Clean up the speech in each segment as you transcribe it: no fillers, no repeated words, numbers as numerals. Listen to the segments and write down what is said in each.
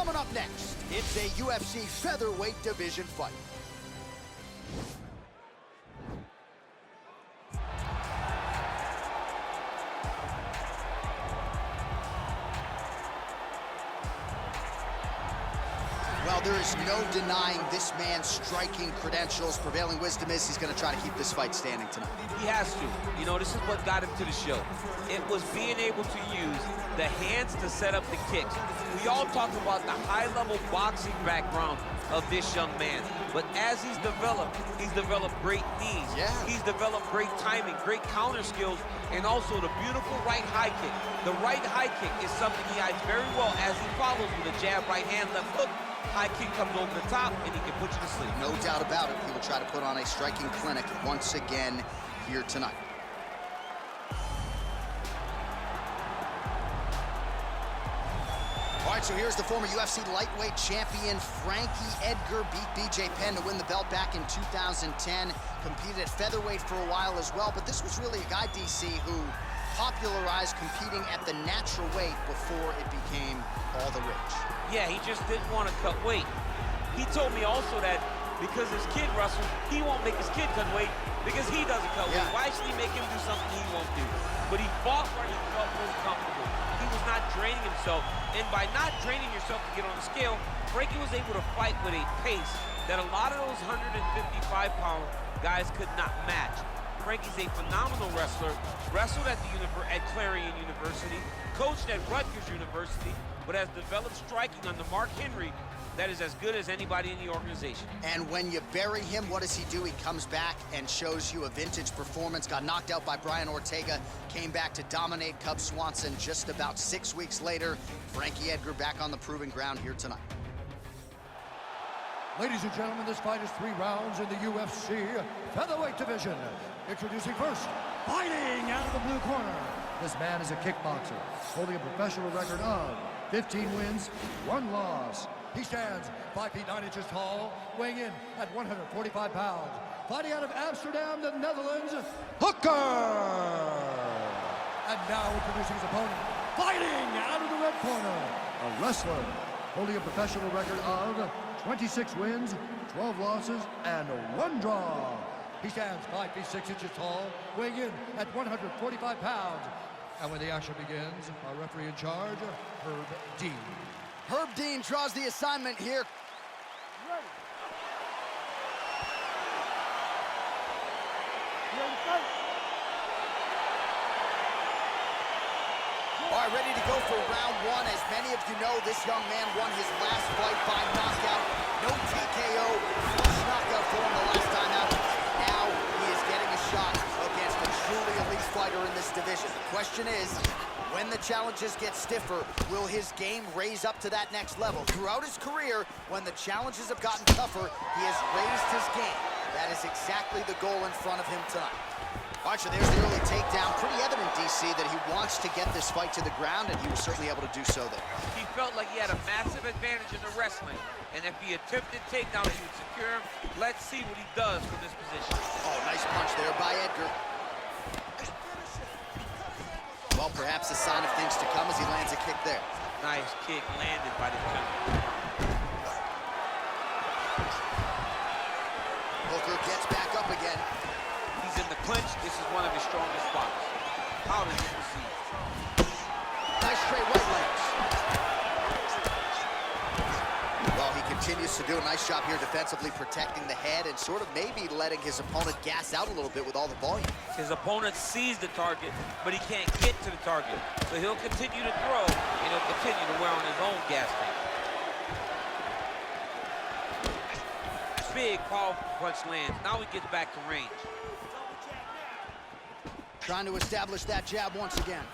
Coming up next, it's a UFC featherweight division fight. Well, there is no denying this man's striking credentials. Prevailing wisdom is he's going to try to keep this fight standing tonight. He has to. You know, this is what got him to the show. It was being able to use the hands to set up the kicks. We all talk about the high-level boxing background of this young man. But as he's developed great knees. Yeah. He's developed great timing, great counter skills, and also the beautiful right high kick. The right high kick is something he hides very well as he follows with a jab, right hand, left hook. High kick comes over the top, and he can put you to sleep. No doubt about it. He will try to put on a striking clinic once again here tonight. All right, so here's the former UFC lightweight champion. Frankie Edgar beat BJ Penn to win the belt back in 2010. Competed at featherweight for a while as well, but this was really a guy, DC, who popularized competing at the natural weight before it became all the rage. Yeah, he just didn't want to cut weight. He told me also that because his kid wrestles, he won't make his kid cut weight because he doesn't cut weight. Why should he make him do something he won't do? But he fought where he felt most comfortable. He was not draining himself, and by not draining yourself to get on the scale, Frankie was able to fight with a pace that a lot of those 155-pound guys could not match. Frankie's a phenomenal wrestler, wrestled at Clarion University, coached at Rutgers University, but has developed striking under Mark Henry that is as good as anybody in the organization. And when you bury him, what does he do? He comes back and shows you a vintage performance. Got knocked out by Brian Ortega, came back to dominate Cub Swanson just about 6 weeks later. Frankie Edgar back on the proving ground here tonight. Ladies and gentlemen, this fight is 3 rounds in the UFC featherweight division. Introducing first, fighting out of the blue corner. This man is a kickboxer, holding a professional record of 15 wins, 1 loss. He stands 5 feet 9 inches tall, weighing in at 145 pounds. Fighting out of Amsterdam, the Netherlands, Hooker! And now introducing his opponent, fighting out of the red corner, a wrestler, holding a professional record of 26 wins, 12 losses, and 1 draw. He stands 5 feet 6 inches tall, weighing in at 145 pounds. And when the action begins, our referee in charge, Herb Dean. Herb Dean draws the assignment here. Ready. All right, ready to go for round 1. As many of you know, this young man won his last fight by knockout. No TKO, flush knockout for him the last time out. Now he is getting a shot against a truly elite fighter in this division. The question is, when the challenges get stiffer, will his game raise up to that next level? Throughout his career, when the challenges have gotten tougher, he has raised his game. That is exactly the goal in front of him tonight. All right, so there's the early takedown. Pretty evident, DC, that he wants to get this fight to the ground, and he was certainly able to do so there. He felt like he had a massive advantage in the wrestling, and if he attempted takedown, he would secure him. Let's see what he does from this position. Oh, nice punch there by Edgar. Well, perhaps a sign of things to come as he lands a kick there. Nice kick landed by the gentleman. Hooker gets back up again. He's in the clinch. This is one of his strongest spots. How does he proceed? Nice straight right legs. Well, he continues to do a nice job here defensively, protecting the head and sort of maybe letting his opponent gas out a little bit with all the volume. His opponent sees the target, but he can't get to the target. So he'll continue to throw, and he'll continue to wear on his own gas tank. Big, powerful punch lands. Now he gets back to range. Trying to establish that jab once again.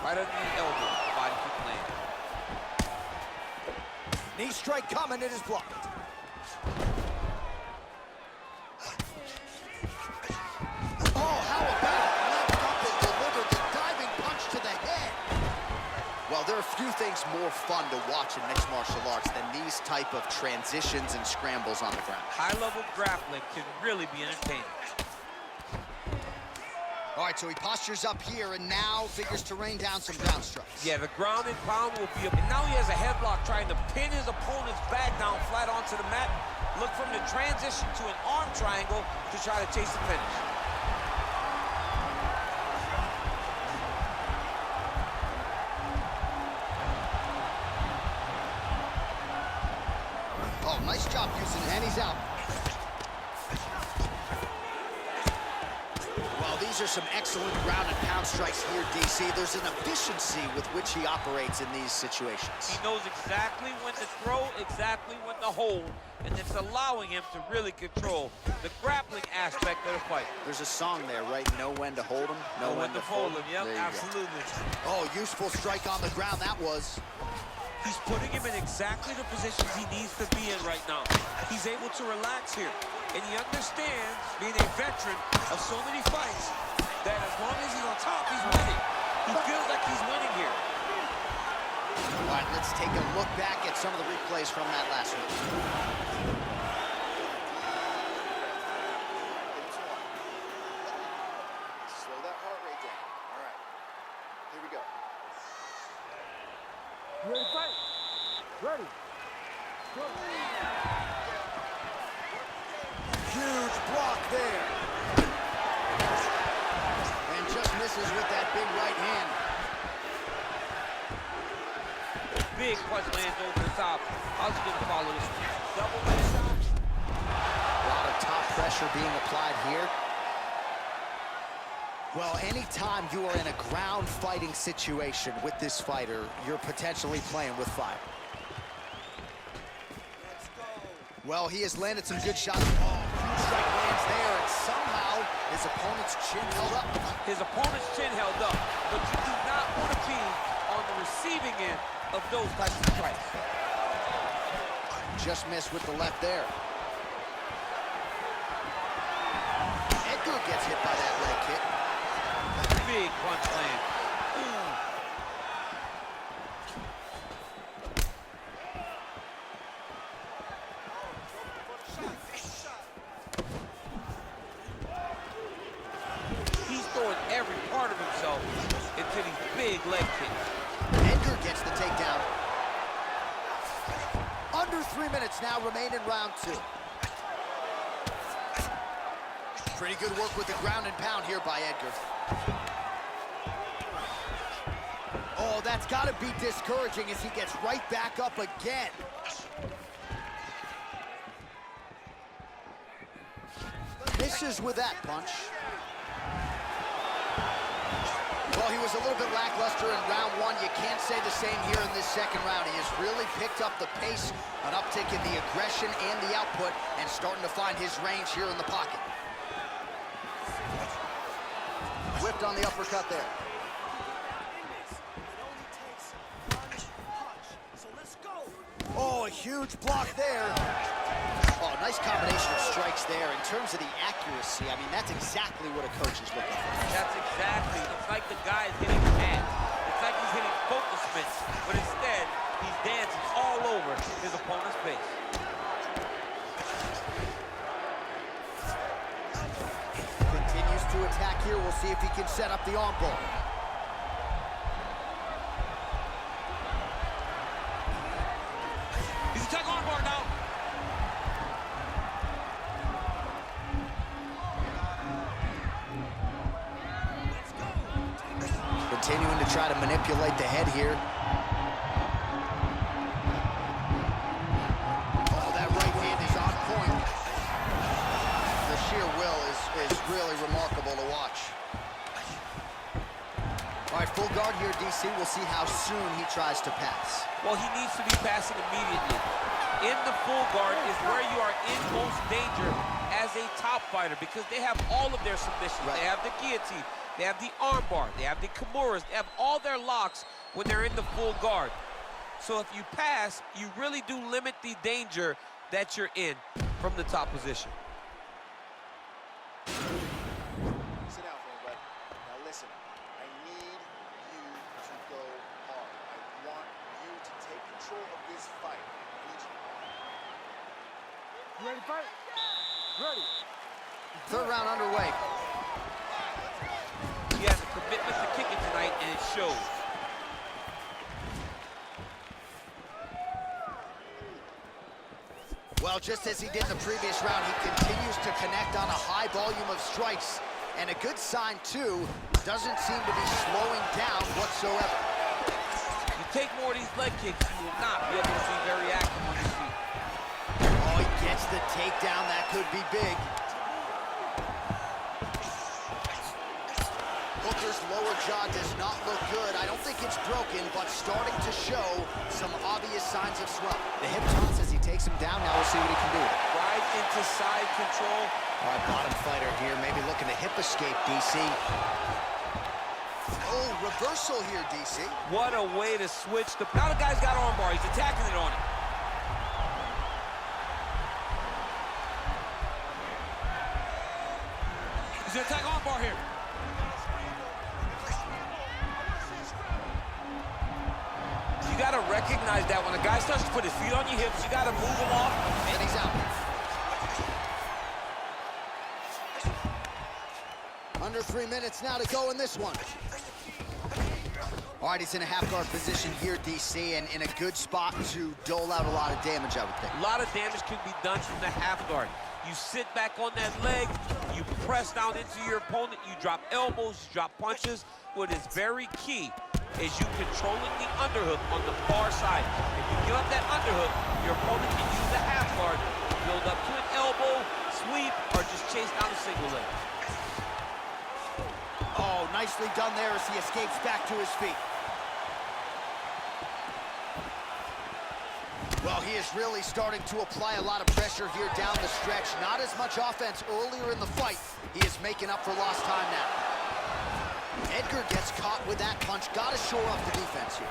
Right under the elbow, body kick land. Knee strike coming, it is blocked. Oh, how about left up and delivered the diving punch to the head. Well, there are few things more fun to watch in mixed martial arts than these type of transitions and scrambles on the ground. High-level grappling can really be entertaining. All right, so he postures up here and now figures to rain down some ground strikes. Yeah, the ground and pound will be up. And now he has a headlock trying to pin his opponent's back down flat onto the mat. Look from the transition to an arm triangle to try to chase the finish. Oh, nice job using it, and he's out. Well, these are some excellent ground and pound strikes here, DC. There's an efficiency with which he operates in these situations. He knows exactly when to throw, exactly when to hold, and it's allowing him to really control the grappling aspect of the fight. There's a song there, right? Know when to hold him, Know when to fold him. Yep, absolutely. Oh, useful strike on the ground, that was. He's putting him in exactly the positions he needs to be in right now. He's able to relax here. And he understands, being a veteran of so many fights, that as long as he's on top, he's winning. He feels like he's winning here. All right, let's take a look back at some of the replays from that last one. Slow that heart rate down. All right, here we go. You ready to fight? Ready. Go. Huge block there. And just misses with that big right hand. Big punch lands over the top. How's he gonna follow this? Double leg shot. A lot of top pressure being applied here. Well, anytime you are in a ground fighting situation with this fighter, you're potentially playing with fire. Well, he has landed some good shots. Oh, huge strike lands there, and somehow his opponent's chin held up. His opponent's chin held up, but you do not want to be on the receiving end of those types of strikes. Just missed with the left there. Edgar gets hit by that leg kick. Big punch land. He's throwing every part of himself into these big leg kicks. Edgar gets the takedown. Under 3 minutes now remain in round 2. Pretty good work with the ground and pound here by Edgar. Oh, that's got to be discouraging as he gets right back up again. Misses with that punch. Well, he was a little bit lackluster in round 1. You can't say the same here in this second round. He has really picked up the pace, an uptick in the aggression and the output, and starting to find his range here in the pocket. Whipped on the uppercut there. Oh, a huge block there. Oh, nice combination of strikes there. In terms of the accuracy, I mean, that's exactly what a coach is looking for. That's exactly. It's like the guy is hitting pads. It's like he's hitting focus mitts, but instead, he's dancing all over his opponent's face. Continues to attack here. We'll see if he can set up the arm bar. He's attacking arm bar now. Continuing to try to manipulate the head here. Oh, that right hand is on point. The sheer will is really remarkable to watch. All right, full guard here, DC. We'll see how soon he tries to pass. Well, he needs to be passing immediately. In the full guard is where you are in most danger as a top fighter because they have all of their submissions. Right. They have the guillotine, they have the armbar, they have the kimuras, they have all their locks when they're in the full guard. So if you pass, you really do limit the danger that you're in from the top position. Sit down for me, bud. Now listen, I need you to go hard. I want you to take control of this fight. I need you. You ready to fight? Ready. Third round underway. commitment to kicking tonight, and it shows. Well, just as he did in the previous round, he continues to connect on a high volume of strikes. And a good sign, too, doesn't seem to be slowing down whatsoever. You take more of these leg kicks, you will not be able to be very active on your feet. Oh, he gets the takedown. That could be big. Hooker's lower jaw does not look good. I don't think it's broken, but starting to show some obvious signs of swelling. The hip toss as he takes him down. Now we'll see what he can do. Right into side control. All right, bottom fighter here, maybe looking to hip escape, DC. Oh, reversal here, DC. What a way to switch. Now the guy's got armbar. He's attacking it on it. He's gonna attack armbar here. You gotta recognize that when a guy starts to put his feet on your hips, you gotta move him off. And he's out. Under 3 minutes now to go in this one. All right, he's in a half-guard position here, DC, and in a good spot to dole out a lot of damage, I would think. A lot of damage can be done from the half guard. You sit back on that leg, you press down into your opponent, you drop elbows, you drop punches. What is very key is you controlling the underhook on the far side. If you give up that underhook, your opponent can use the half guard to build up to an elbow, sweep, or just chase down a single leg. Oh, nicely done there as he escapes back to his feet. Well, he is really starting to apply a lot of pressure here down the stretch. Not as much offense earlier in the fight. He is making up for lost time now. Edgar gets caught with that punch. Got to shore up the defense here.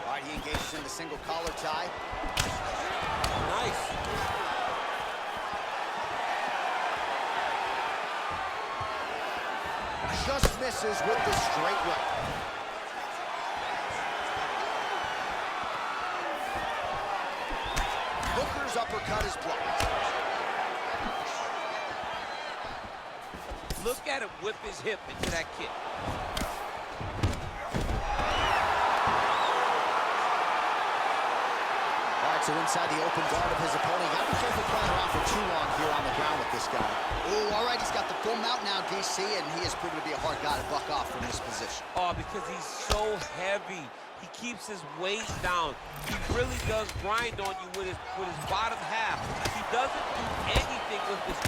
All right, he engages in the single collar tie. Nice. Just misses with the straight right. Hooker's uppercut is blocked. Look at him whip his hip into that kick. All right, so inside the open guard of his opponent. Got to be careful playing around for too long here on the ground with this guy. Oh, all right, he's got the full mount now, DC, and he has proven to be a hard guy to buck off from this position. Oh, because he's so heavy. He keeps his weight down. He really does grind on you with his bottom half. He doesn't do anything with his...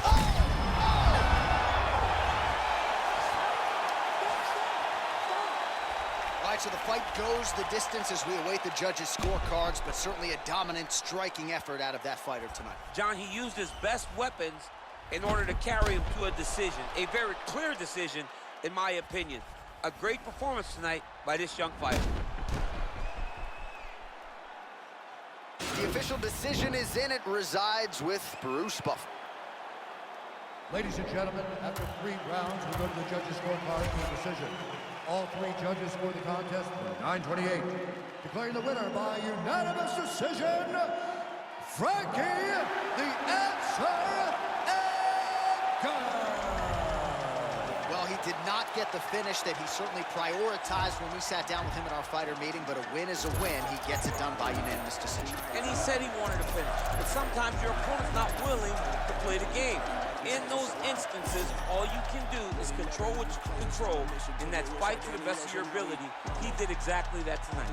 All right, so the fight goes the distance as we await the judges' scorecards, but certainly a dominant striking effort out of that fighter tonight. John, he used his best weapons in order to carry him to a decision. A very clear decision, in my opinion. A great performance tonight by this young fighter. The official decision is in. It resides with Bruce Buffer. Ladies and gentlemen, after 3 rounds, we go to the judges' scorecard for decision. All 3 judges scored the contest for 9:28. Declaring the winner by unanimous decision, Frankie the Answer Edgar. Well, he did not get the finish that he certainly prioritized when we sat down with him at our fighter meeting, but a win is a win. He gets it done by unanimous decision. And he said he wanted to finish. But sometimes your opponent's not willing to play the game. In those instances, all you can do is control what you can control, and that's fight to the best of your ability. He did exactly that tonight.